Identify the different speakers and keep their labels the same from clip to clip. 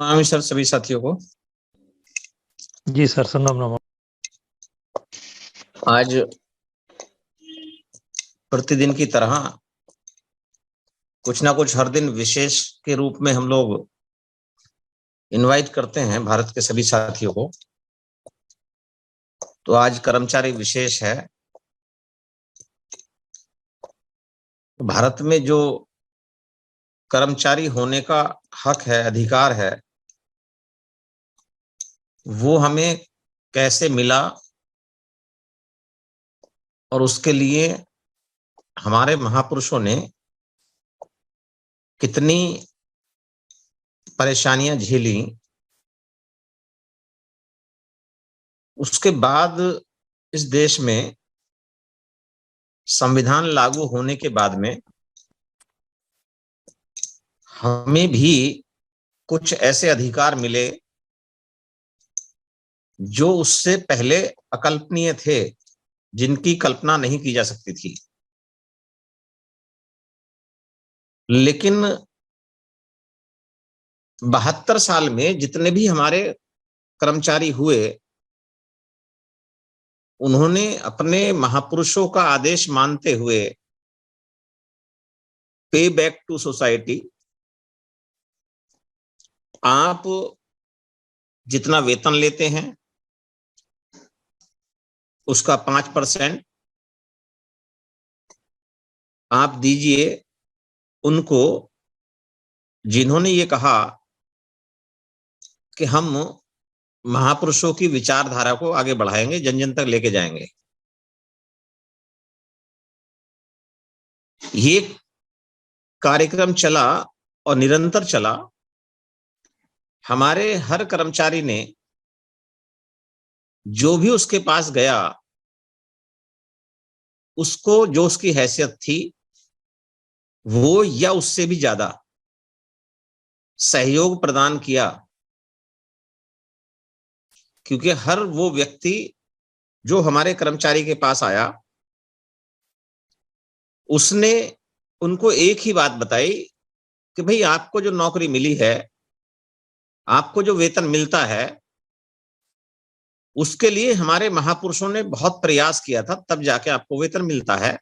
Speaker 1: हाँ सर, सभी साथियों को
Speaker 2: जी सर, संगम नमो।
Speaker 1: आज प्रतिदिन की तरह कुछ ना कुछ हर दिन विशेष के रूप में हम लोग इनवाइट करते हैं भारत के सभी साथियों को। तो आज कर्मचारी विशेष है। भारत में जो कर्मचारी होने का हक है, अधिकार है, वो हमें कैसे मिला और उसके लिए हमारे महापुरुषों ने कितनी परेशानियां झेली। उसके बाद इस देश में संविधान लागू होने के बाद में हमें भी कुछ ऐसे अधिकार मिले जो उससे पहले अकल्पनीय थे, जिनकी कल्पना नहीं की जा सकती थी। लेकिन 72 साल में जितने भी हमारे कर्मचारी हुए, उन्होंने अपने महापुरुषों का आदेश मानते हुए पे बैक टू सोसाइटी, आप जितना वेतन लेते हैं उसका 5% आप दीजिए उनको, जिन्होंने ये कहा कि हम महापुरुषों की विचारधारा को आगे बढ़ाएंगे, जन जन तक लेके जाएंगे। ये कार्यक्रम चला और निरंतर चला। हमारे हर कर्मचारी ने जो भी उसके पास गया, उसको जो उसकी हैसियत थी वो या उससे भी ज्यादा सहयोग प्रदान किया। क्योंकि हर वो व्यक्ति जो हमारे कर्मचारी के पास आया, उसने उनको एक ही बात बताई कि भाई, आपको जो नौकरी मिली है, आपको जो वेतन मिलता है, उसके लिए हमारे महापुरुषों ने बहुत प्रयास किया था, तब जाके आपको वेतन मिलता है।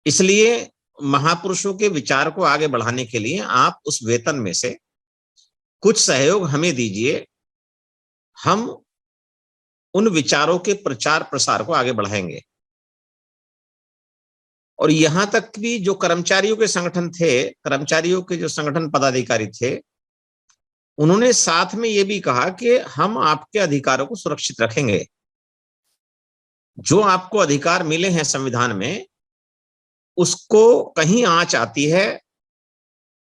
Speaker 1: इसलिए महापुरुषों के विचार को आगे बढ़ाने के लिए आप उस वेतन में से कुछ सहयोग हमें दीजिए। हम उन विचारों के प्रचार प्रसार को आगे बढ़ाएंगे। और यहां तक भी जो कर्मचारियों के संगठन थे, कर्मचारियों के जो संगठन पदाधिकारी थे, उन्होंने साथ में ये भी कहा कि हम आपके अधिकारों को सुरक्षित रखेंगे। जो आपको अधिकार मिले हैं संविधान में, उसको कहीं आंच आती है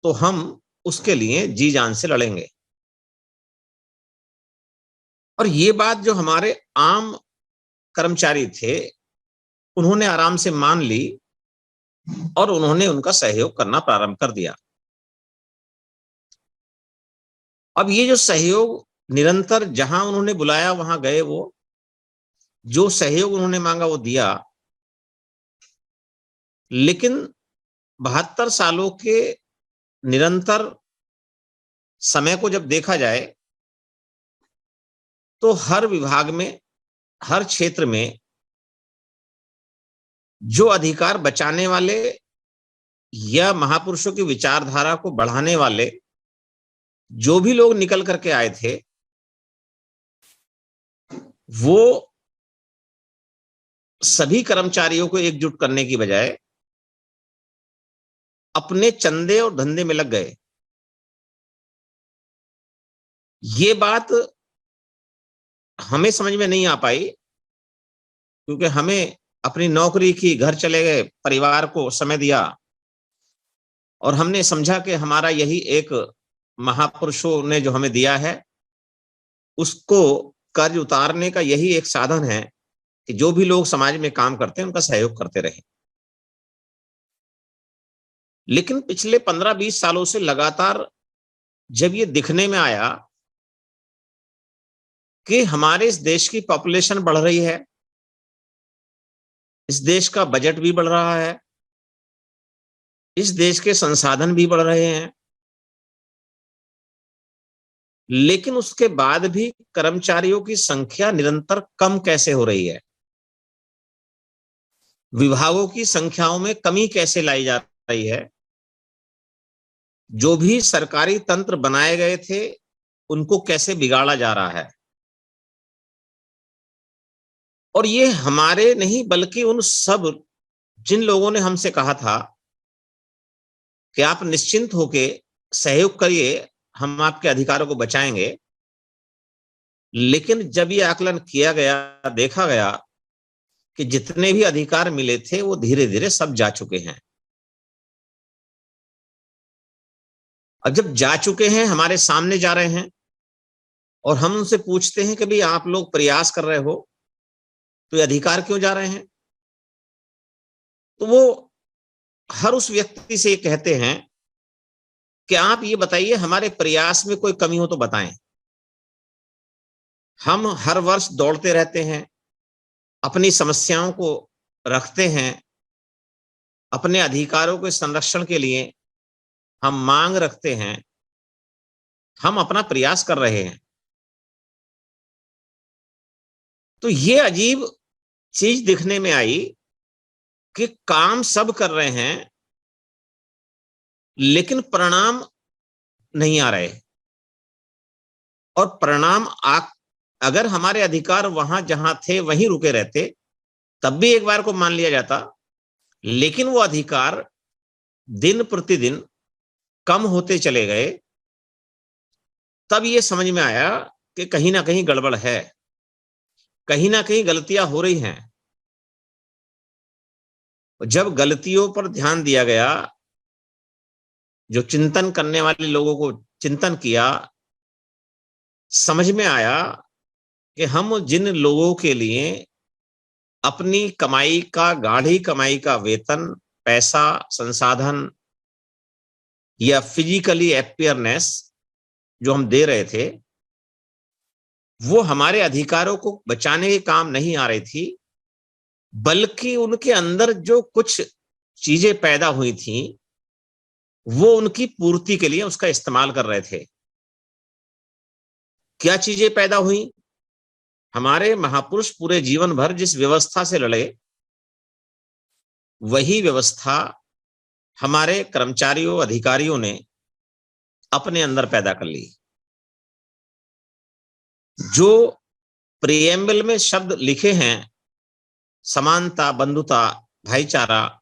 Speaker 1: तो हम उसके लिए जी जान से लड़ेंगे। और ये बात जो हमारे आम कर्मचारी थे, उन्होंने आराम से मान ली और उन्होंने उनका सहयोग करना प्रारंभ कर दिया। अब ये जो सहयोग निरंतर, जहां उन्होंने बुलाया वहां गए, वो जो सहयोग उन्होंने मांगा वो दिया। लेकिन 72 सालों के निरंतर समय को जब देखा जाए, तो हर विभाग में, हर क्षेत्र में जो अधिकार बचाने वाले या महापुरुषों की विचारधारा को बढ़ाने वाले जो भी लोग निकल करके आए थे, वो सभी कर्मचारियों को एकजुट करने की बजाय अपने चंदे और धंधे में लग गए। ये बात हमें समझ में नहीं आ पाई, क्योंकि हमें अपनी नौकरी की, घर चले गए, परिवार को समय दिया और हमने समझा कि हमारा यही एक, महापुरुषों ने जो हमें दिया है, उसको कर्ज उतारने का यही एक साधन है कि जो भी लोग समाज में काम करते हैं उनका सहयोग करते रहे। लेकिन पिछले 15-20 सालों से लगातार जब ये दिखने में आया कि हमारे इस देश की पॉपुलेशन बढ़ रही है, इस देश का बजट भी बढ़ रहा है, इस देश के संसाधन भी बढ़ रहे हैं, लेकिन उसके बाद भी कर्मचारियों की संख्या निरंतर कम कैसे हो रही है, विभागों की संख्याओं में कमी कैसे लाई जा रही है, जो भी सरकारी तंत्र बनाए गए थे उनको कैसे बिगाड़ा जा रहा है। और ये हमारे नहीं बल्कि उन सब जिन लोगों ने हमसे कहा था कि आप निश्चिंत होके सहयोग करिए, हम आपके अधिकारों को बचाएंगे, लेकिन जब ये आकलन किया गया, देखा गया कि जितने भी अधिकार मिले थे वो धीरे धीरे सब जा चुके हैं। और जब जा चुके हैं, हमारे सामने जा रहे हैं और हम उनसे पूछते हैं कि भाई आप लोग प्रयास कर रहे हो तो ये अधिकार क्यों जा रहे हैं, तो वो हर उस व्यक्ति से ये कहते हैं कि आप ये बताइए हमारे प्रयास में कोई कमी हो तो बताएं। हम हर वर्ष दौड़ते रहते हैं, अपनी समस्याओं को रखते हैं, अपने अधिकारों के संरक्षण के लिए हम मांग रखते हैं, हम अपना प्रयास कर रहे हैं। तो ये अजीब चीज दिखने में आई कि काम सब कर रहे हैं लेकिन परिणाम नहीं आ रहे। और परिणाम अगर हमारे अधिकार वहां जहां थे वहीं रुके रहते तब भी एक बार को मान लिया जाता, लेकिन वो अधिकार दिन प्रतिदिन कम होते चले गए। तब ये समझ में आया कि कहीं ना कहीं गड़बड़ है, कहीं ना कहीं गलतियां हो रही हैं। जब गलतियों पर ध्यान दिया गया, जो चिंतन करने वाले लोगों को चिंतन किया, समझ में आया कि हम जिन लोगों के लिए अपनी कमाई का, गाढ़ी कमाई का वेतन, पैसा, संसाधन या फिजिकली अपीयरनेस जो हम दे रहे थे, वो हमारे अधिकारों को बचाने के काम नहीं आ रही थी, बल्कि उनके अंदर जो कुछ चीजें पैदा हुई थी वो उनकी पूर्ति के लिए उसका इस्तेमाल कर रहे थे। क्या चीजें पैदा हुई? हमारे महापुरुष पूरे जीवन भर जिस व्यवस्था से लड़े, वही व्यवस्था हमारे कर्मचारियों, अधिकारियों ने अपने अंदर पैदा कर ली। जो प्रीएम्बल में शब्द लिखे हैं, समानता, बंधुता, भाईचारा,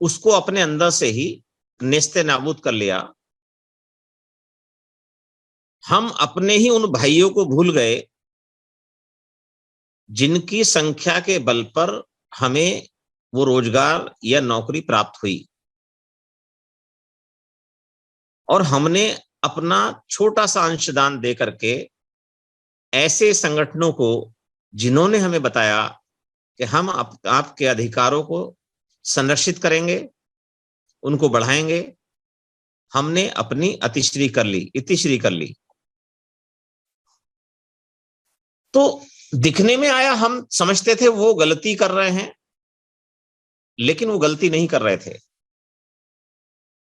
Speaker 1: उसको अपने अंदर से ही नेस्ते नाबूद कर लिया। हम अपने ही उन भाइयों को भूल गए जिनकी संख्या के बल पर हमें वो रोजगार या नौकरी प्राप्त हुई, और हमने अपना छोटा सा अंशदान दे करके ऐसे संगठनों को, जिन्होंने हमें बताया कि हम आपके अधिकारों को संरक्षित करेंगे, उनको बढ़ाएंगे, हमने अपनी अतिश्री कर ली, इतिश्री कर ली। तो दिखने में आया, हम समझते थे वो गलती कर रहे हैं, लेकिन वो गलती नहीं कर रहे थे।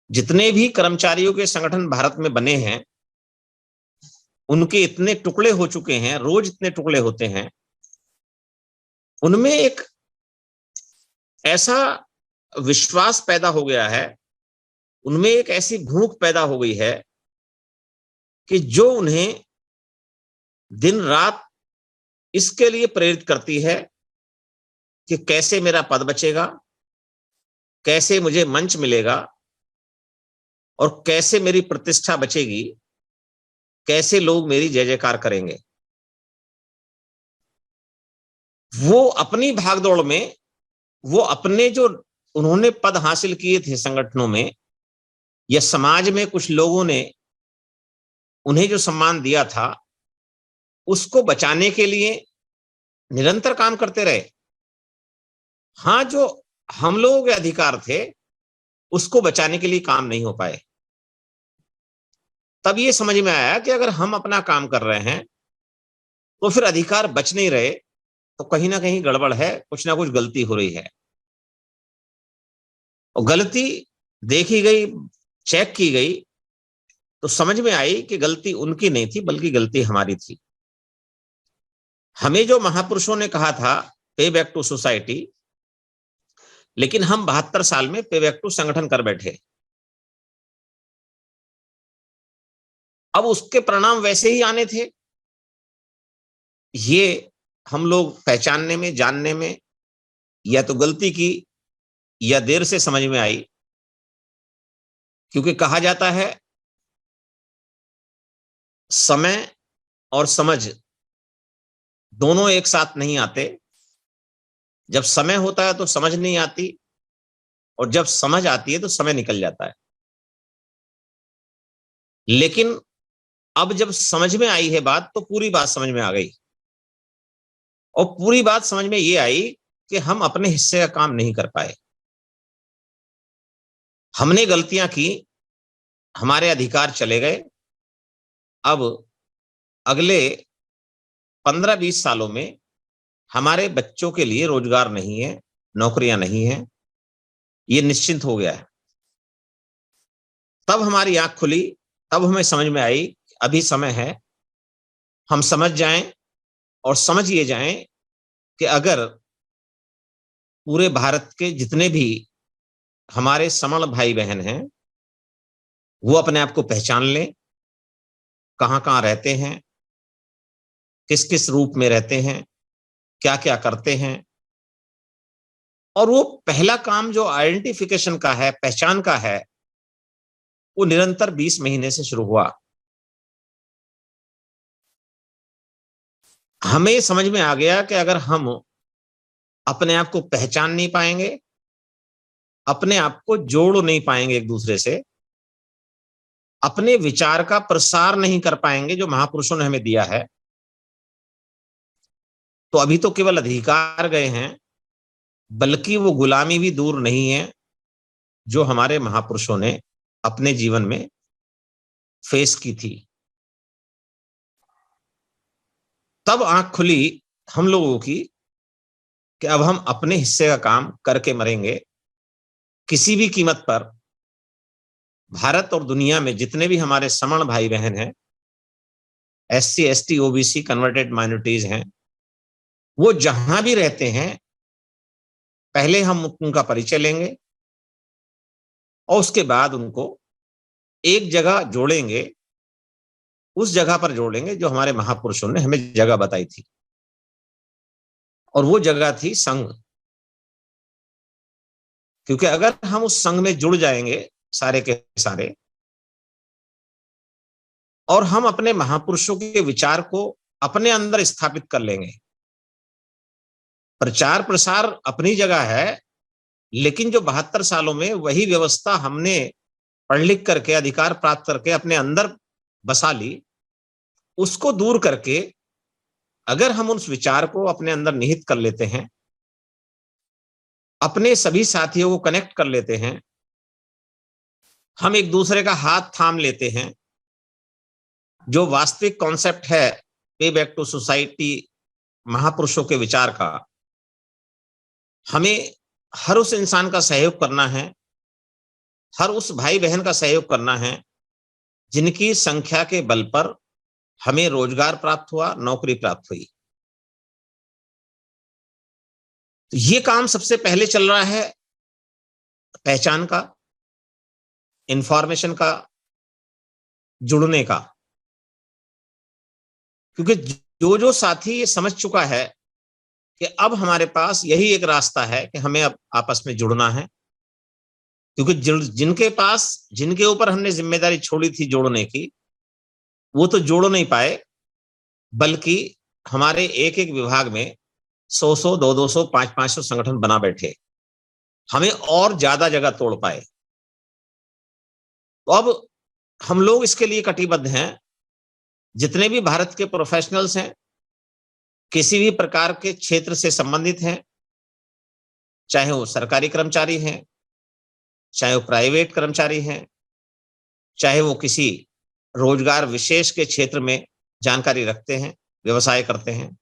Speaker 1: जितने भी कर्मचारियों के संगठन भारत में बने हैं, उनके इतने टुकड़े हो चुके हैं, रोज इतने टुकड़े होते हैं, उनमें एक ऐसा विश्वास पैदा हो गया है, उनमें एक ऐसी भूख पैदा हो गई है कि जो उन्हें दिन रात इसके लिए प्रेरित करती है कि कैसे मेरा पद बचेगा, कैसे मुझे मंच मिलेगा, और कैसे मेरी प्रतिष्ठा बचेगी, कैसे लोग मेरी जय जयकार करेंगे। वो अपनी भागदौड़ में, वो अपने जो उन्होंने पद हासिल किए थे संगठनों में या समाज में, कुछ लोगों ने उन्हें जो सम्मान दिया था, उसको बचाने के लिए निरंतर काम करते रहे। हाँ, जो हम लोगों के अधिकार थे उसको बचाने के लिए काम नहीं हो पाए। तब ये समझ में आया कि अगर हम अपना काम कर रहे हैं तो फिर अधिकार बच नहीं रहे, तो कहीं ना कहीं गड़बड़ है, कुछ ना कुछ गलती हो रही है। और गलती देखी गई, चेक की गई, तो समझ में आई कि गलती उनकी नहीं थी बल्कि गलती हमारी थी। हमें जो महापुरुषों ने कहा था पे बैक टू सोसाइटी, लेकिन हम 72 साल में पे बैक टू संगठन कर बैठे। अब उसके परिणाम वैसे ही आने थे। ये हम लोग पहचानने में, जानने में या तो गलती की या देर से समझ में आई, क्योंकि कहा जाता है समय और समझ दोनों एक साथ नहीं आते। जब समय होता है तो समझ नहीं आती, और जब समझ आती है तो समय निकल जाता है। लेकिन अब जब समझ में आई है बात, तो पूरी बात समझ में आ गई। और पूरी बात समझ में ये आई कि हम अपने हिस्से का काम नहीं कर पाए। हमने गलतियां की, हमारे अधिकार चले गए। अब अगले 15-20 सालों में हमारे बच्चों के लिए रोजगार नहीं है, नौकरियां नहीं है, ये निश्चिंत हो गया है। तब हमारी आंख खुली, तब हमें समझ में आई अभी समय है हम समझ जाएं और समझ ये जाएं कि अगर पूरे भारत के जितने भी हमारे समण भाई बहन हैं, वो अपने आप को पहचान लें, कहां कहां रहते हैं, किस किस रूप में रहते हैं, क्या क्या करते हैं। और वो पहला काम जो आइडेंटिफिकेशन का है, पहचान का है, वो निरंतर 20 महीने से शुरू हुआ। हमें समझ में आ गया कि अगर हम अपने आप को पहचान नहीं पाएंगे, अपने आप को जोड़ नहीं पाएंगे एक दूसरे से, अपने विचार का प्रसार नहीं कर पाएंगे जो महापुरुषों ने हमें दिया है, तो अभी तो केवल अधिकार गए हैं, बल्कि वो गुलामी भी दूर नहीं है जो हमारे महापुरुषों ने अपने जीवन में फेस की थी। तब आंख खुली हम लोगों की कि अब हम अपने हिस्से का काम करके मरेंगे। किसी भी कीमत पर भारत और दुनिया में जितने भी हमारे समण भाई बहन हैं, SC ST OBC converted minorities हैं, वो जहां भी रहते हैं, पहले हम उनका परिचय लेंगे और उसके बाद उनको एक जगह जोड़ेंगे, उस जगह पर जोड़ेंगे जो हमारे महापुरुषों ने हमें जगह बताई थी। और वो जगह थी संघ। क्योंकि अगर हम उस संघ में जुड़ जाएंगे सारे के सारे, और हम अपने महापुरुषों के विचार को अपने अंदर स्थापित कर लेंगे, प्रचार प्रसार अपनी जगह है, लेकिन जो 72 सालों में वही व्यवस्था हमने पढ़ लिख करके, अधिकार प्राप्त करके अपने अंदर बसा ली, उसको दूर करके अगर हम उस विचार को अपने अंदर निहित कर लेते हैं, अपने सभी साथियों को कनेक्ट कर लेते हैं, हम एक दूसरे का हाथ थाम लेते हैं, जो वास्तविक कॉन्सेप्ट है पे बैक टू सोसाइटी महापुरुषों के विचार का, हमें हर उस इंसान का सहयोग करना है, हर उस भाई बहन का सहयोग करना है जिनकी संख्या के बल पर हमें रोजगार प्राप्त हुआ, नौकरी प्राप्त हुई। तो ये काम सबसे पहले चल रहा है पहचान का, इंफॉर्मेशन का, जुड़ने का। क्योंकि जो जो साथी ये समझ चुका है कि अब हमारे पास यही एक रास्ता है कि हमें अब आपस में जुड़ना है, क्योंकि जिनके पास, जिनके ऊपर हमने जिम्मेदारी छोड़ी थी जोड़ने की, वो तो जोड़ नहीं पाए, बल्कि हमारे एक एक विभाग में 100-100, 200-200, 500-500 संगठन बना बैठे, हमें और ज्यादा जगह तोड़ पाए। तो अब हम लोग इसके लिए कटिबद्ध हैं। जितने भी भारत के प्रोफेशनल्स हैं, किसी भी प्रकार के क्षेत्र से संबंधित हैं, चाहे वो सरकारी कर्मचारी हैं, चाहे वो प्राइवेट कर्मचारी हैं, चाहे वो किसी रोजगार विशेष के क्षेत्र में जानकारी रखते हैं, व्यवसाय करते हैं,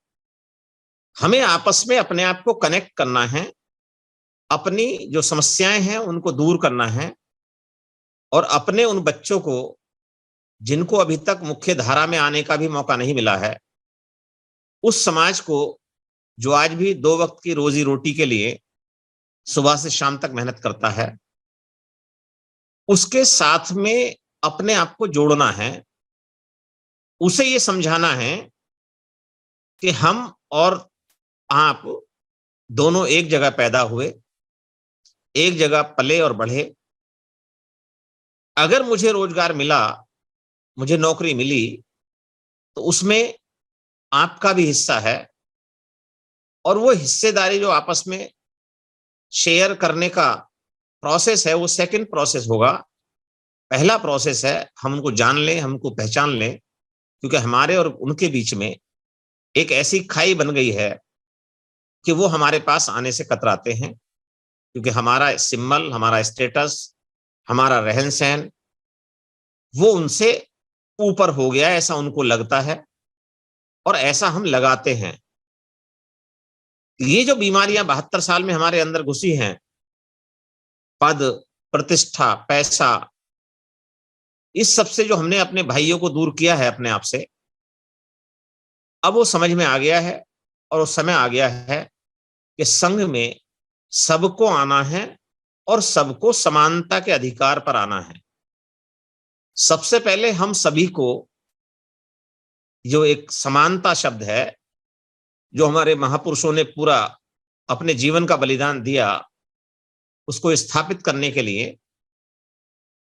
Speaker 1: हमें आपस में अपने आप को कनेक्ट करना है, अपनी जो समस्याएं हैं उनको दूर करना है, और अपने उन बच्चों को जिनको अभी तक मुख्य धारा में आने का भी मौका नहीं मिला है, उस समाज को जो आज भी 2 वक्त की रोजी रोटी के लिए सुबह से शाम तक मेहनत करता है, उसके साथ में अपने आप को जोड़ना है। उसे ये समझाना है कि हम और आप दोनों एक जगह पैदा हुए, एक जगह पले और बढ़े। अगर मुझे रोजगार मिला, मुझे नौकरी मिली, तो उसमें आपका भी हिस्सा है, और वो हिस्सेदारी जो आपस में शेयर करने का प्रोसेस है, वो सेकंड प्रोसेस होगा। पहला प्रोसेस है हम उनको जान लें, हम उनको पहचान लें, क्योंकि हमारे और उनके बीच में एक ऐसी खाई बन गई है कि वो हमारे पास आने से कतराते हैं, क्योंकि हमारा सिंबल, हमारा स्टेटस, हमारा रहन सहन वो उनसे ऊपर हो गया है, ऐसा उनको लगता है और ऐसा हम लगाते हैं। ये जो बीमारियां 72 साल में हमारे अंदर घुसी हैं, पद, प्रतिष्ठा, पैसा, इस सब से जो हमने अपने भाइयों को दूर किया है अपने आप से, अब वो समझ में आ गया है और वो समय आ गया है कि संघ में सबको आना है और सबको समानता के अधिकार पर आना है। सबसे पहले हम सभी को जो एक समानता शब्द है, जो हमारे महापुरुषों ने पूरा अपने जीवन का बलिदान दिया, उसको स्थापित करने के लिए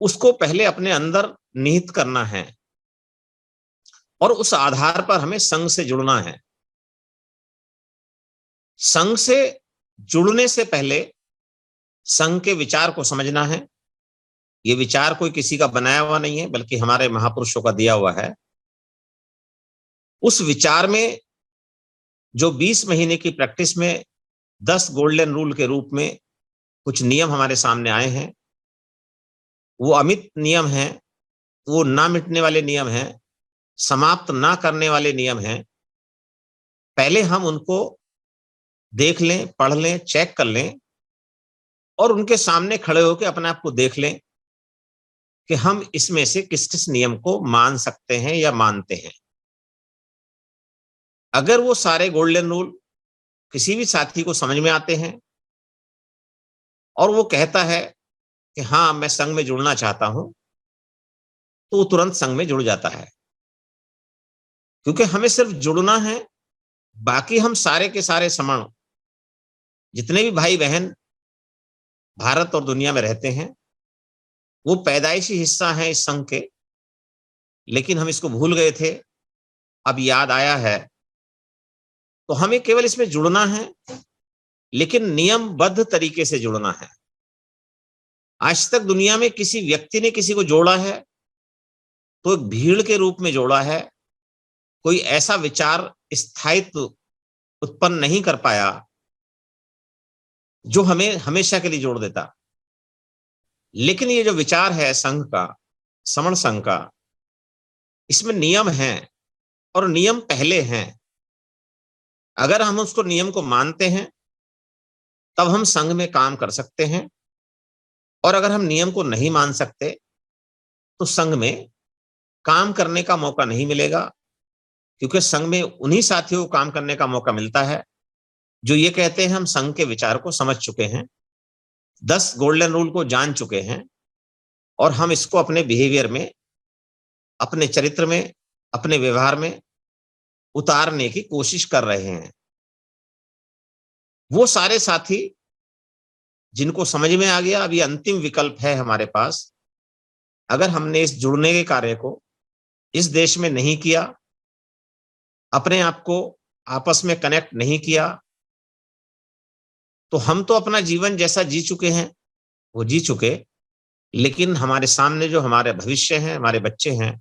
Speaker 1: उसको पहले अपने अंदर निहित करना है, और उस आधार पर हमें संघ से जुड़ना है। संघ से जुड़ने से पहले संघ के विचार को समझना है। ये विचार कोई किसी का बनाया हुआ नहीं है, बल्कि हमारे महापुरुषों का दिया हुआ है। उस विचार में जो 20 महीने की प्रैक्टिस में 10 गोल्डन रूल के रूप में कुछ नियम हमारे सामने आए हैं, वो अमित नियम हैं, वो ना मिटने वाले नियम हैं, समाप्त ना करने वाले नियम हैं। पहले हम उनको देख लें, पढ़ लें, चेक कर लें, और उनके सामने खड़े होकर अपने आप को देख लें कि हम इसमें से किस किस नियम को मान सकते हैं या मानते हैं। अगर वो सारे गोल्डन रूल किसी भी साथी को समझ में आते हैं और वो कहता है कि हाँ मैं संघ में जुड़ना चाहता हूं, तो वो तुरंत संघ में जुड़ जाता है, क्योंकि हमें सिर्फ जुड़ना है। बाकी हम सारे के सारे समण, जितने भी भाई बहन भारत और दुनिया में रहते हैं, वो पैदाइशी हिस्सा है इस संघ के, लेकिन हम इसको भूल गए थे, अब याद आया है। तो हमें केवल इसमें जुड़ना है, लेकिन नियमबद्ध तरीके से जुड़ना है। आज तक दुनिया में किसी व्यक्ति ने किसी को जोड़ा है तो एक भीड़ के रूप में जोड़ा है। कोई ऐसा विचार स्थायित्व उत्पन्न नहीं कर पाया जो हमें हमेशा के लिए जोड़ देता। लेकिन ये जो विचार है संघ का, समण संघ का, इसमें नियम हैं और नियम पहले हैं। अगर हम उसको नियम को मानते हैं तब हम संघ में काम कर सकते हैं, और अगर हम नियम को नहीं मान सकते तो संघ में काम करने का मौका नहीं मिलेगा, क्योंकि संघ में उन्हीं साथियों को काम करने का मौका मिलता है जो ये कहते हैं हम संघ के विचार को समझ चुके हैं, 10 गोल्डन रूल को जान चुके हैं, और हम इसको अपने बिहेवियर में, अपने चरित्र में, अपने व्यवहार में उतारने की कोशिश कर रहे हैं। वो सारे साथी जिनको समझ में आ गया, अब ये अंतिम विकल्प है हमारे पास। अगर हमने इस जुड़ने के कार्य को इस देश में नहीं किया, अपने आप को आपस में कनेक्ट नहीं किया, तो हम तो अपना जीवन जैसा जी चुके हैं वो जी चुके, लेकिन हमारे सामने जो हमारे भविष्य हैं, हमारे बच्चे हैं,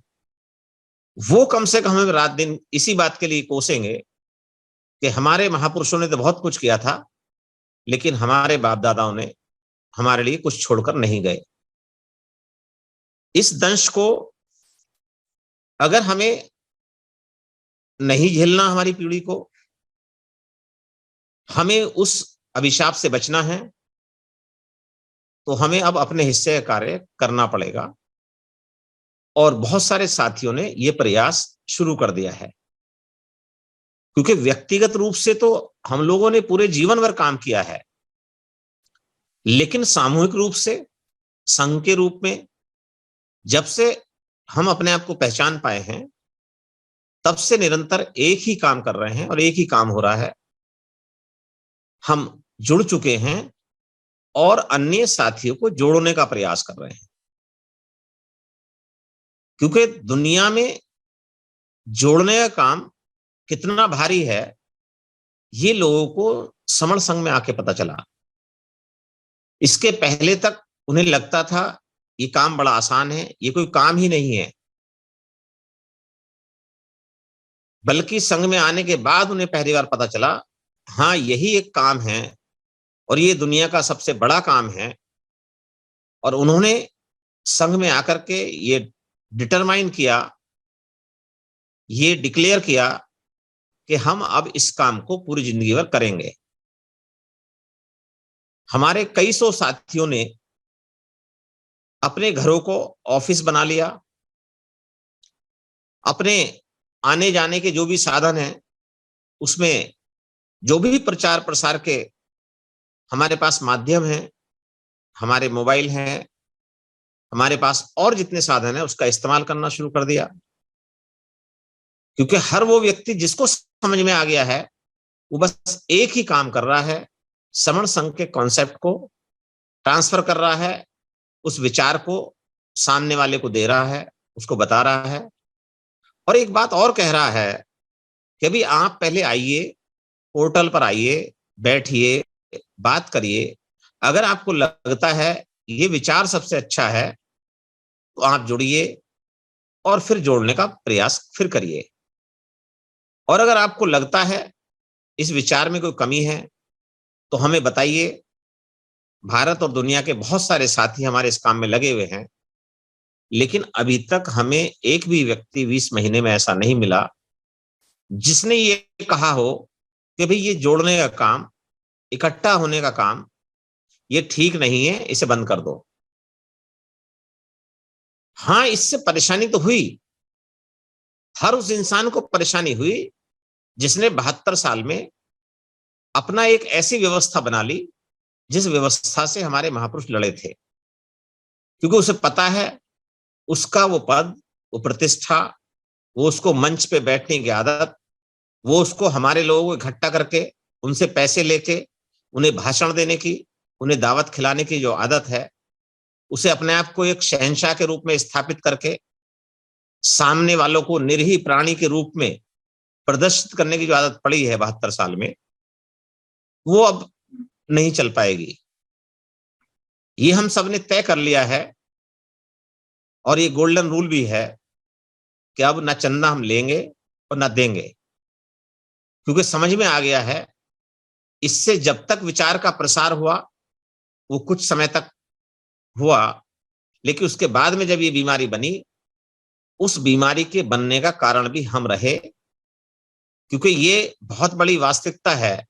Speaker 1: वो कम से कम हमें रात दिन इसी बात के लिए कोसेंगे कि हमारे महापुरुषों ने तो बहुत कुछ किया था, लेकिन हमारे बाप दादाओं ने हमारे लिए कुछ छोड़कर नहीं गए। इस दंश को अगर हमें नहीं झेलना, हमारी पीढ़ी को, हमें उस अभिशाप से बचना है, तो हमें अब अपने हिस्से का कार्य करना पड़ेगा। और बहुत सारे साथियों ने ये प्रयास शुरू कर दिया है, क्योंकि व्यक्तिगत रूप से तो हम लोगों ने पूरे जीवन भर काम किया है, लेकिन सामूहिक रूप से, संघ के रूप में जब से हम अपने आप को पहचान पाए हैं, तब से निरंतर एक ही काम कर रहे हैं और एक ही काम हो रहा है। हम जुड़ चुके हैं और अन्य साथियों को जोड़ने का प्रयास कर रहे हैं, क्योंकि दुनिया में जोड़ने का काम कितना भारी है, ये लोगों को समण संघ में आके पता चला। इसके पहले तक उन्हें लगता था ये काम बड़ा आसान है, ये कोई काम ही नहीं है, बल्कि संघ में आने के बाद उन्हें पहली बार पता चला, हाँ यही एक काम है और ये दुनिया का सबसे बड़ा काम है। और उन्होंने संघ में आकर के ये डिटरमाइन किया, ये डिक्लेयर किया कि हम अब इस काम को पूरी जिंदगी भर करेंगे। हमारे कई सौ साथियों ने अपने घरों को ऑफिस बना लिया, अपने आने जाने के जो भी साधन हैं, उसमें जो भी प्रचार प्रसार के हमारे पास माध्यम हैं, हमारे मोबाइल हैं, हमारे पास और जितने साधन हैं, उसका इस्तेमाल करना शुरू कर दिया। क्योंकि हर वो व्यक्ति जिसको समझ में आ गया है, वो बस एक ही काम कर रहा है, समण संघ के कॉन्सेप्ट को ट्रांसफर कर रहा है, उस विचार को सामने वाले को दे रहा है, उसको बता रहा है, और एक बात और कह रहा है कि अभी आप पहले आइए, पोर्टल पर आइए, बैठिए, बात करिए। अगर आपको लगता है ये विचार सबसे अच्छा है, तो आप जुड़िए और फिर जोड़ने का प्रयास फिर करिए। और अगर आपको लगता है इस विचार में कोई कमी है, तो हमें बताइए। भारत और दुनिया के बहुत सारे साथी हमारे इस काम में लगे हुए हैं, लेकिन अभी तक हमें एक भी व्यक्ति 20 महीने में ऐसा नहीं मिला जिसने ये कहा हो कि भाई ये जोड़ने का काम, इकट्ठा होने का काम, ये ठीक नहीं है, इसे बंद कर दो। हाँ, इससे परेशानी तो हुई, हर उस इंसान को परेशानी हुई जिसने 72 साल में अपना एक ऐसी व्यवस्था बना ली जिस व्यवस्था से हमारे महापुरुष लड़े थे, क्योंकि उसे पता है उसका वो पद, वो प्रतिष्ठा, वो उसको मंच पे बैठने की आदत, वो उसको हमारे लोगों को इकट्ठा करके उनसे पैसे लेके उन्हें भाषण देने की, उन्हें दावत खिलाने की जो आदत है, उसे अपने आप को एक शहंशाह के रूप में स्थापित करके सामने वालों को निरीह प्राणी के रूप में प्रदर्शित करने की जो आदत पड़ी है 72 साल में, वो अब नहीं चल पाएगी। ये हम सब ने तय कर लिया है और ये गोल्डन रूल भी है कि अब ना चंदा हम लेंगे और ना देंगे, क्योंकि समझ में आ गया है इससे जब तक विचार का प्रसार हुआ वो कुछ समय तक हुआ, लेकिन उसके बाद में जब ये बीमारी बनी, उस बीमारी के बनने का कारण भी हम रहे, क्योंकि ये बहुत बड़ी वास्तविकता है।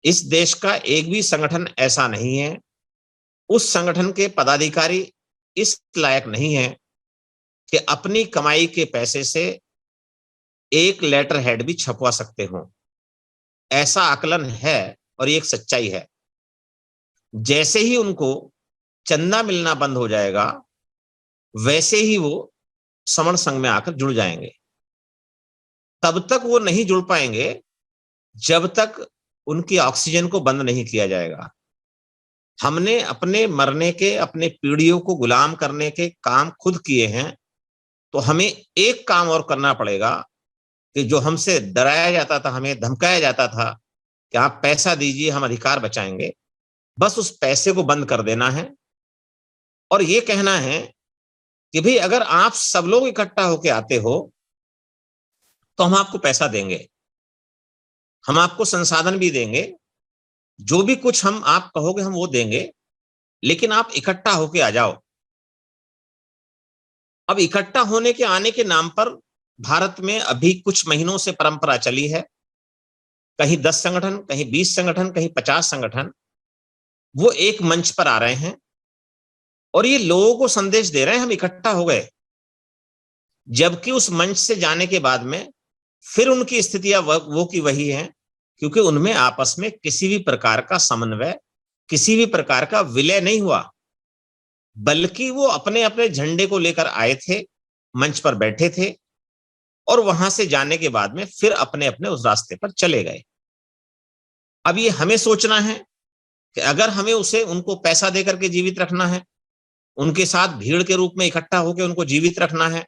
Speaker 1: इस देश का एक भी संगठन ऐसा नहीं है, उस संगठन के पदाधिकारी इस लायक नहीं है कि अपनी कमाई के पैसे से एक लेटर हेड भी छपवा सकते हो। ऐसा आकलन है और ये एक सच्चाई है। जैसे ही उनको चंदा मिलना बंद हो जाएगा, वैसे ही वो समण संघ में आकर जुड़ जाएंगे। तब तक वो नहीं जुड़ पाएंगे जब तक उनकी ऑक्सीजन को बंद नहीं किया जाएगा। हमने अपने मरने के, अपने पीढ़ियों को गुलाम करने के काम खुद किए हैं, तो हमें एक काम और करना पड़ेगा कि जो हमसे डराया जाता था, हमें धमकाया जाता था कि आप पैसा दीजिए हम अधिकार बचाएंगे, बस उस पैसे को बंद कर देना है और ये कहना है कि भाई अगर आप सब लोग इकट्ठा होके आते हो तो हम आपको पैसा देंगे, हम आपको संसाधन भी देंगे, जो भी कुछ हम आप कहोगे हम वो देंगे, लेकिन आप इकट्ठा होके आ जाओ। अब इकट्ठा होने के आने के नाम पर भारत में अभी कुछ महीनों से परंपरा चली है, कहीं 10 संगठन, कहीं 20 संगठन, कहीं 50 संगठन वो एक मंच पर आ रहे हैं और ये लोगों को संदेश दे रहे हैं हम इकट्ठा हो गए, जबकि उस मंच से जाने के बाद में फिर उनकी स्थितियां वो की वही है, क्योंकि उनमें आपस में किसी भी प्रकार का समन्वय, किसी भी प्रकार का विलय नहीं हुआ, बल्कि वो अपने अपने झंडे को लेकर आए थे, मंच पर बैठे थे और वहां से जाने के बाद में फिर अपने अपने उस रास्ते पर चले गए। अब ये हमें सोचना है कि अगर हमें उनको पैसा देकर के जीवित रखना है, उनके साथ भीड़ के रूप में इकट्ठा होकर उनको जीवित रखना है,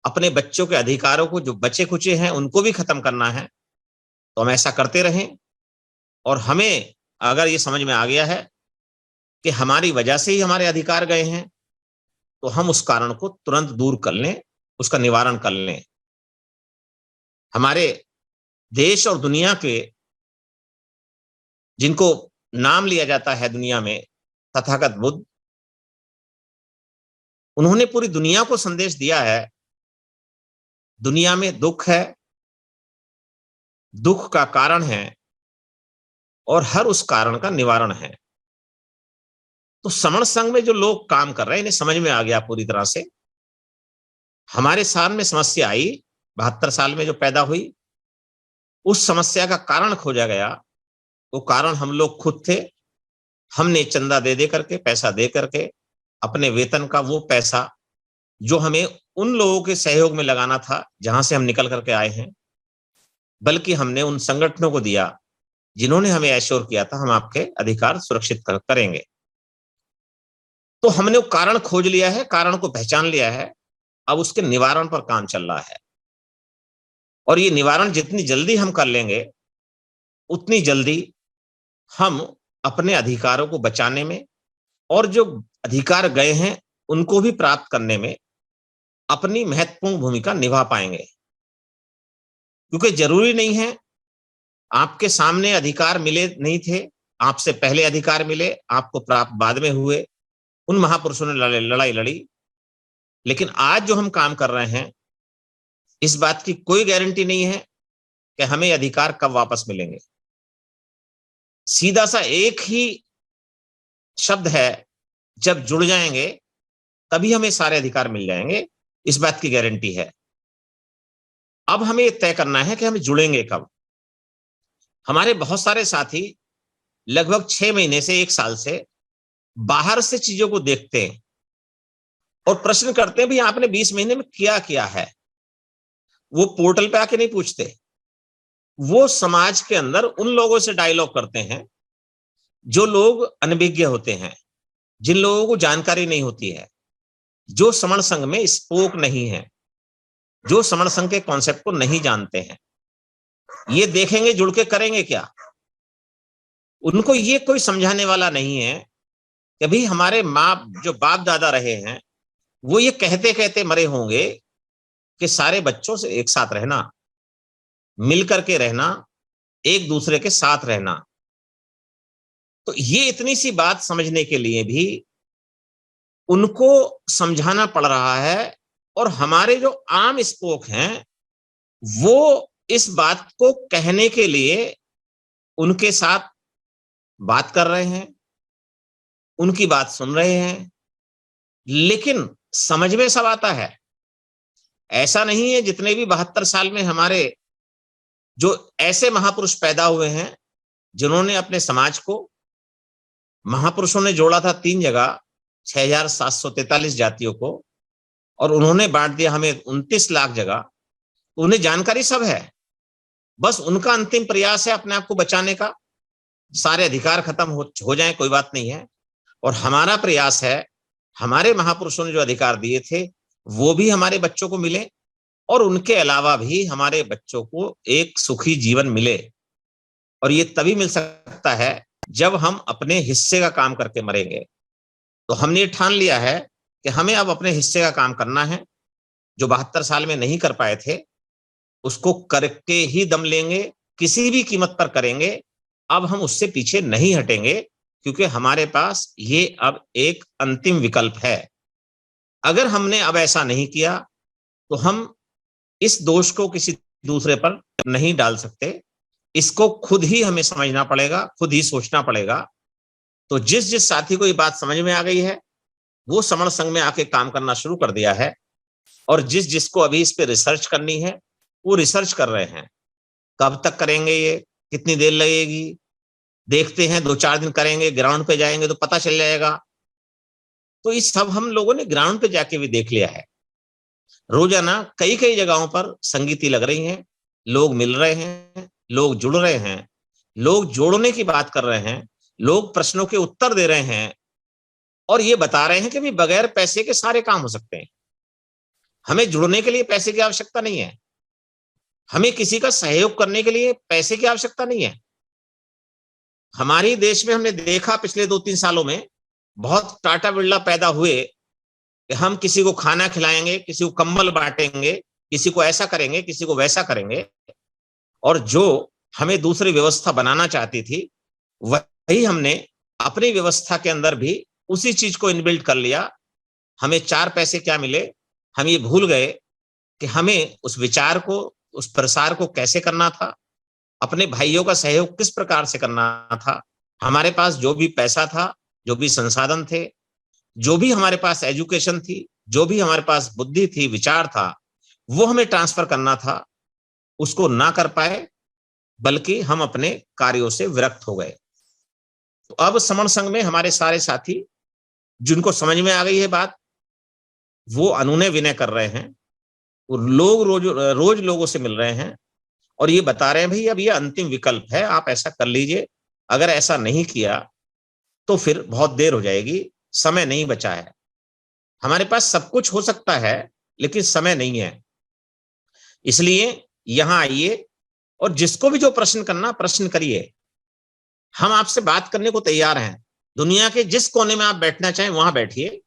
Speaker 1: अपने बच्चों के अधिकारों को जो बचे खुचे हैं उनको भी खत्म करना है, तो हम ऐसा करते रहें। और हमें अगर ये समझ में आ गया है कि हमारी वजह से ही हमारे अधिकार गए हैं, तो हम उस कारण को तुरंत दूर कर लें, उसका निवारण कर लें। हमारे देश और दुनिया के जिनको नाम लिया जाता है दुनिया में तथागत बुद्ध, उन्होंने पूरी दुनिया को संदेश दिया है, दुनिया में दुख है, दुख का कारण है और हर उस कारण का निवारण है। तो समण संघ में जो लोग काम कर रहे हैं, इन्हें समझ में आ गया पूरी तरह से। हमारे सामने समस्या आई 72 साल में जो पैदा हुई, उस समस्या का कारण खोजा गया। वो कारण हम लोग खुद थे। हमने चंदा दे करके, पैसा दे करके, अपने वेतन का वो पैसा जो हमें उन लोगों के सहयोग में लगाना था जहां से हम निकल करके आए हैं, बल्कि हमने उन संगठनों को दिया जिन्होंने हमें एश्योर किया था हम आपके अधिकार सुरक्षित करेंगे। तो हमने वो कारण खोज लिया है, कारण को पहचान लिया है, अब उसके निवारण पर काम चल रहा है। और ये निवारण जितनी जल्दी हम कर लेंगे, उतनी जल्दी हम अपने अधिकारों को बचाने में और जो अधिकार गए हैं उनको भी प्राप्त करने में अपनी महत्वपूर्ण भूमिका निभा पाएंगे। क्योंकि जरूरी नहीं है आपके सामने अधिकार मिले नहीं थे, आपसे पहले अधिकार मिले, आपको प्राप्त बाद में हुए, उन महापुरुषों ने लड़ाई लड़ी। लेकिन आज जो हम काम कर रहे हैं, इस बात की कोई गारंटी नहीं है कि हमें अधिकार कब वापस मिलेंगे। सीधा सा एक ही शब्द है, जब जुड़ जाएंगे तभी हमें सारे अधिकार मिल जाएंगे, इस बात की गारंटी है। अब हमें तय करना है कि हम जुड़ेंगे कब। हमारे बहुत सारे साथी लगभग 6 महीने से 1 साल से बाहर से चीजों को देखते हैं और प्रश्न करते हैं, भाई आपने 20 महीने में किया है। वो पोर्टल पे आके नहीं पूछते, वो समाज के अंदर उन लोगों से डायलॉग करते हैं जो लोग अनभिज्ञ होते हैं, जिन लोगों को जानकारी नहीं होती है, जो समण संघ में स्पोक नहीं है, जो समण संघ के कॉन्सेप्ट को नहीं जानते हैं। ये देखेंगे जुड़ के करेंगे क्या। उनको ये कोई समझाने वाला नहीं है कि भाई हमारे जो बाप दादा रहे हैं, वो ये कहते कहते मरे होंगे कि सारे बच्चों से एक साथ रहना, मिलकर के रहना, एक दूसरे के साथ रहना। तो ये इतनी सी बात समझने के लिए भी उनको समझाना पड़ रहा है। और हमारे जो आम स्पोक हैं, वो इस बात को कहने के लिए उनके साथ बात कर रहे हैं, उनकी बात सुन रहे हैं, लेकिन समझ में सब आता है। ऐसा नहीं है, जितने भी 72 साल में हमारे जो ऐसे महापुरुष पैदा हुए हैं जिन्होंने अपने समाज को, महापुरुषों ने जोड़ा था 3 जगह 6743 जातियों को, और उन्होंने बांट दिया हमें 29 लाख जगह। उन्हें जानकारी सब है, बस उनका अंतिम प्रयास है अपने आप को बचाने का। सारे अधिकार खत्म हो जाएं, कोई बात नहीं है। और हमारा प्रयास है, हमारे महापुरुषों ने जो अधिकार दिए थे वो भी हमारे बच्चों को मिले, और उनके अलावा भी हमारे बच्चों को एक सुखी जीवन मिले। और ये तभी मिल सकता है जब हम अपने हिस्से का काम करके मरेंगे। तो हमने ये ठान लिया है कि हमें अब अपने हिस्से का काम करना है। जो 72 साल में नहीं कर पाए थे, उसको करके ही दम लेंगे, किसी भी कीमत पर करेंगे। अब हम उससे पीछे नहीं हटेंगे, क्योंकि हमारे पास ये अब एक अंतिम विकल्प है। अगर हमने अब ऐसा नहीं किया तो हम इस दोष को किसी दूसरे पर नहीं डाल सकते। इसको खुद ही हमें समझना पड़ेगा, खुद ही सोचना पड़ेगा। तो जिस साथी को ये बात समझ में आ गई है, वो समण संघ में आके काम करना शुरू कर दिया है, और जिसको अभी इस पे रिसर्च करनी है वो रिसर्च कर रहे हैं। कब तक करेंगे, ये कितनी देर लगेगी, देखते हैं, 2-4 दिन करेंगे, ग्राउंड पे जाएंगे तो पता चल जाएगा। तो ये सब हम लोगों ने ग्राउंड पे जाके भी देख लिया है। रोजाना कई कई जगहों पर संगीति लग रही हैं, लोग मिल रहे हैं, लोग जुड़ रहे हैं, लोग जोड़ने की बात कर रहे हैं, लोग प्रश्नों के उत्तर दे रहे हैं और ये बता रहे हैं कि भी बगैर पैसे के सारे काम हो सकते हैं। हमें जुड़ने के लिए पैसे की आवश्यकता नहीं है, हमें किसी का सहयोग करने के लिए पैसे की आवश्यकता नहीं है। हमारे देश में हमने देखा पिछले 2-3 सालों में बहुत टाटा बिरला पैदा हुए कि हम किसी को खाना खिलाएंगे, किसी को कंबल बांटेंगे, किसी को ऐसा करेंगे, किसी को वैसा करेंगे। और जो हमें दूसरी व्यवस्था बनाना चाहती थी वही हमने अपनी व्यवस्था के अंदर भी उसी चीज को इनबिल्ट कर लिया। हमें 4 पैसे क्या मिले, हम ये भूल गए कि हमें उस विचार को, उस प्रसार को कैसे करना था, अपने भाइयों का सहयोग किस प्रकार से करना था। हमारे पास जो भी पैसा था, जो भी संसाधन थे, जो भी हमारे पास एजुकेशन थी, जो भी हमारे पास बुद्धि थी, विचार था, वो हमें ट्रांसफर करना था। उसको ना कर पाए, बल्कि हम अपने कार्यों से विरक्त हो गए। तो अब समण संघ में हमारे सारे साथी जिनको समझ में आ गई है बात, वो अनुनय विनय कर रहे हैं। वो लोग रोज लोगों से मिल रहे हैं और ये बता रहे हैं भाई अब ये अंतिम विकल्प है, आप ऐसा कर लीजिए, अगर ऐसा नहीं किया तो फिर बहुत देर हो जाएगी, समय नहीं बचा है। हमारे पास सब कुछ हो सकता है लेकिन समय नहीं है। इसलिए यहां आइए और जिसको भी जो प्रश्न करना प्रश्न करिए। हम आपसे बात करने को तैयार हैं। दुनिया के जिस कोने में आप बैठना चाहें वहां बैठिए।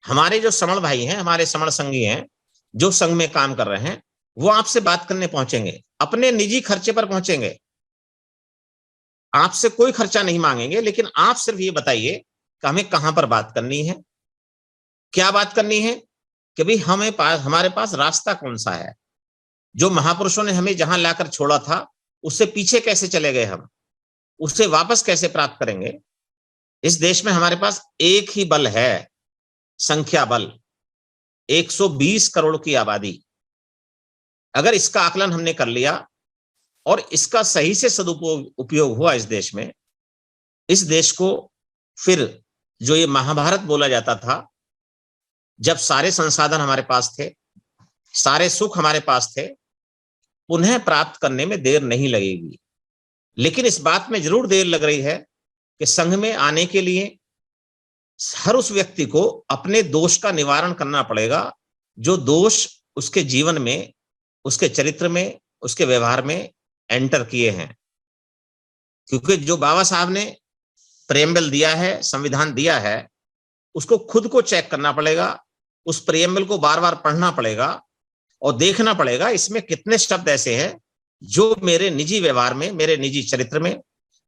Speaker 1: हमारे जो समण भाई हैं, हमारे समण संगी हैं, जो संघ में काम कर रहे हैं, वो आपसे बात करने पहुंचेंगे, अपने निजी खर्चे पर पहुंचेंगे, आपसे कोई खर्चा नहीं मांगेंगे। लेकिन आप सिर्फ ये बताइए कि हमें कहां पर बात करनी है, क्या बात करनी है, कि भाई हमारे पास रास्ता कौन सा है। जो महापुरुषों ने हमें जहां लाकर छोड़ा था उससे पीछे कैसे चले गए, हम उससे वापस कैसे प्राप्त करेंगे। इस देश में हमारे पास एक ही बल है, संख्या बल, 120 करोड़ की आबादी। अगर इसका आकलन हमने कर लिया और इसका सही से सदुपयोग हुआ इस देश में, इस देश को फिर जो ये महाभारत बोला जाता था, जब सारे संसाधन हमारे पास थे, सारे सुख हमारे पास थे, पुनः प्राप्त करने में देर नहीं लगेगी। लेकिन इस बात में जरूर देर लग रही है कि संघ में आने के लिए हर उस व्यक्ति को अपने दोष का निवारण करना पड़ेगा, जो दोष उसके जीवन में, उसके चरित्र में, उसके व्यवहार में एंटर किए हैं। क्योंकि जो बाबा साहब ने प्रेम्बल दिया है, संविधान दिया है, उसको खुद को चेक करना पड़ेगा, उस प्रेम्बल को बार बार पढ़ना पड़ेगा और देखना पड़ेगा इसमें कितने शब्द ऐसे हैं जो मेरे निजी व्यवहार में, मेरे निजी चरित्र में,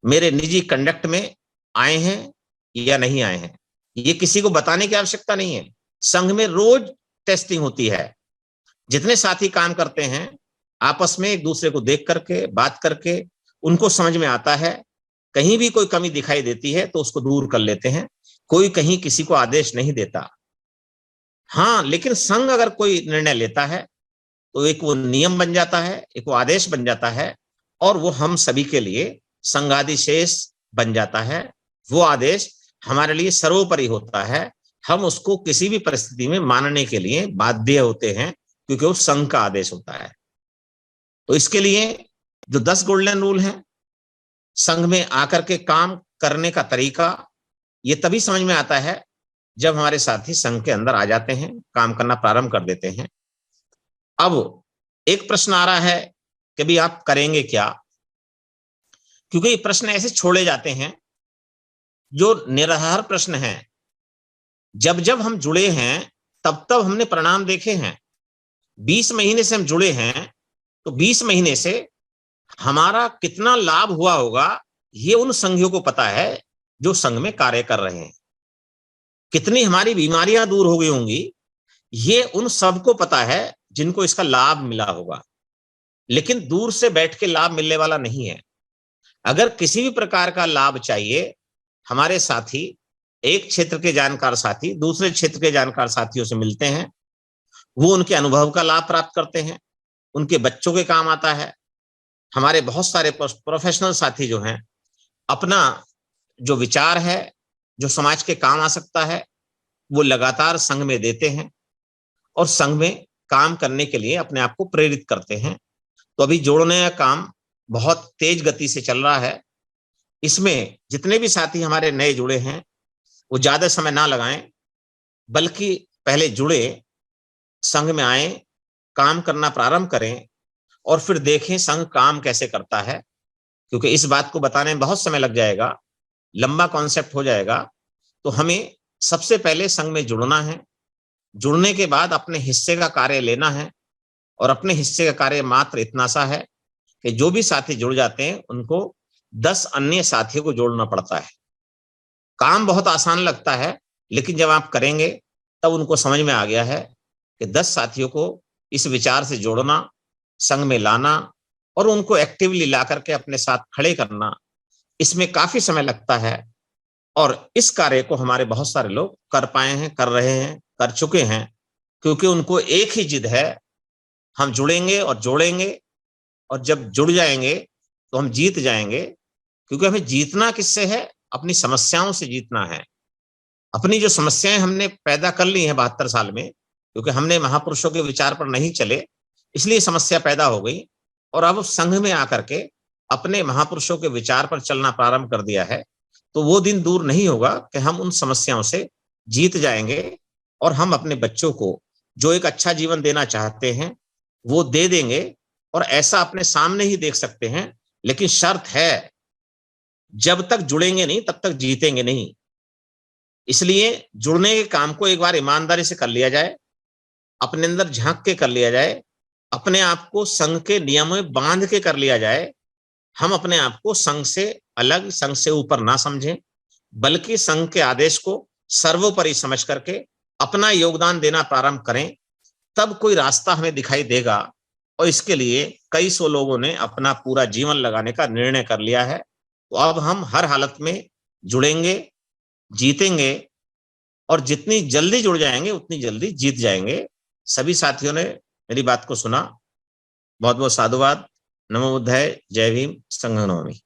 Speaker 1: मेरे निजी कंडक्ट में आए हैं या नहीं आए हैं। ये किसी को बताने की आवश्यकता नहीं है। संघ में रोज टेस्टिंग होती है। जितने साथी काम करते हैं आपस में एक दूसरे को देख करके, बात करके, उनको समझ में आता है। कहीं भी कोई कमी दिखाई देती है तो उसको दूर कर लेते हैं। कोई कहीं किसी को आदेश नहीं देता। हाँ, लेकिन संघ अगर कोई निर्णय लेता है तो एक वो नियम बन जाता है, एक वो आदेश बन जाता है और वो हम सभी के लिए संगादिशेष बन जाता है। वो आदेश हमारे लिए सर्वोपरि होता है। हम उसको किसी भी परिस्थिति में मानने के लिए बाध्य होते हैं क्योंकि वो संघ का आदेश होता है। तो इसके लिए जो 10 गोल्डन रूल हैं, संघ में आकर के काम करने का तरीका, ये तभी समझ में आता है जब हमारे साथी संघ के अंदर आ जाते हैं, काम करना प्रारंभ कर देते हैं। अब एक प्रश्न आ रहा है कि भाई आप करेंगे क्या, क्योंकि ये प्रश्न ऐसे छोड़े जाते हैं जो निराधार प्रश्न हैं। जब जब हम जुड़े हैं तब तब हमने परिणाम देखे हैं। 20 महीने से हम जुड़े हैं तो 20 महीने से हमारा कितना लाभ हुआ होगा ये उन संघियों को पता है जो संघ में कार्य कर रहे हैं। कितनी हमारी बीमारियां दूर हो गई होंगी ये उन सबको पता है जिनको इसका लाभ मिला होगा। लेकिन दूर से बैठ के लाभ मिलने वाला नहीं है। अगर किसी भी प्रकार का लाभ चाहिए, हमारे साथी, एक क्षेत्र के जानकार साथी दूसरे क्षेत्र के जानकार साथियों से मिलते हैं, वो उनके अनुभव का लाभ प्राप्त करते हैं, उनके बच्चों के काम आता है। हमारे बहुत सारे प्रोफेशनल साथी जो हैं, अपना जो विचार है, जो समाज के काम आ सकता है, वो लगातार संघ में देते हैं और संघ में काम करने के लिए अपने आप को प्रेरित करते हैं। तो अभी जोड़ने का काम बहुत तेज गति से चल रहा है। इसमें जितने भी साथी हमारे नए जुड़े हैं, वो ज्यादा समय ना लगाएं, बल्कि पहले जुड़े, संघ में आए, काम करना प्रारंभ करें और फिर देखें संघ काम कैसे करता है, क्योंकि इस बात को बताने में बहुत समय लग जाएगा, लंबा कॉन्सेप्ट हो जाएगा। तो हमें सबसे पहले संघ में जुड़ना है, जुड़ने के बाद अपने हिस्से का कार्य लेना है, और अपने हिस्से का कार्य मात्र इतना सा है कि जो भी साथी जुड़ जाते हैं उनको 10 अन्य साथियों को जोड़ना पड़ता है। काम बहुत आसान लगता है, लेकिन जब आप करेंगे तब उनको समझ में आ गया है कि 10 साथियों को इस विचार से जोड़ना, संघ में लाना और उनको एक्टिवली ला करके अपने साथ खड़े करना, इसमें काफी समय लगता है। और इस कार्य को हमारे बहुत सारे लोग कर पाए हैं, कर रहे हैं, कर चुके हैं, क्योंकि उनको एक ही जिद है, हम जुड़ेंगे और जोड़ेंगे, और जब जुड़ जाएंगे तो हम जीत जाएंगे। क्योंकि हमें जीतना किससे है? अपनी समस्याओं से जीतना है। अपनी जो समस्याएं हमने पैदा कर ली हैं 72 साल में, क्योंकि हमने महापुरुषों के विचार पर नहीं चले, इसलिए समस्या पैदा हो गई। और अब संघ में आकर के अपने महापुरुषों के विचार पर चलना प्रारंभ कर दिया है, तो वो दिन दूर नहीं होगा कि हम उन समस्याओं से जीत जाएंगे और हम अपने बच्चों को जो एक अच्छा जीवन देना चाहते हैं वो दे देंगे। और ऐसा अपने सामने ही देख सकते हैं, लेकिन शर्त है, जब तक जुड़ेंगे नहीं तब तक जीतेंगे नहीं। इसलिए जुड़ने के काम को एक बार ईमानदारी से कर लिया जाए, अपने अंदर झांक के कर लिया जाए, अपने आप को संघ के नियमों में बांध के कर लिया जाए। हम अपने आप को संघ से अलग, संघ से ऊपर ना समझें, बल्कि संघ के आदेश को सर्वोपरि समझ करके अपना योगदान देना प्रारंभ करें, तब कोई रास्ता हमें दिखाई देगा। और इसके लिए कई सौ लोगों ने अपना पूरा जीवन लगाने का निर्णय कर लिया है। तो अब हम हर हालत में जुड़ेंगे, जीतेंगे, और जितनी जल्दी जुड़ जाएंगे उतनी जल्दी जीत जाएंगे। सभी साथियों ने मेरी बात को सुना, बहुत बहुत साधुवाद। नमो बुद्धाय, जय भीम, संघ नमामि।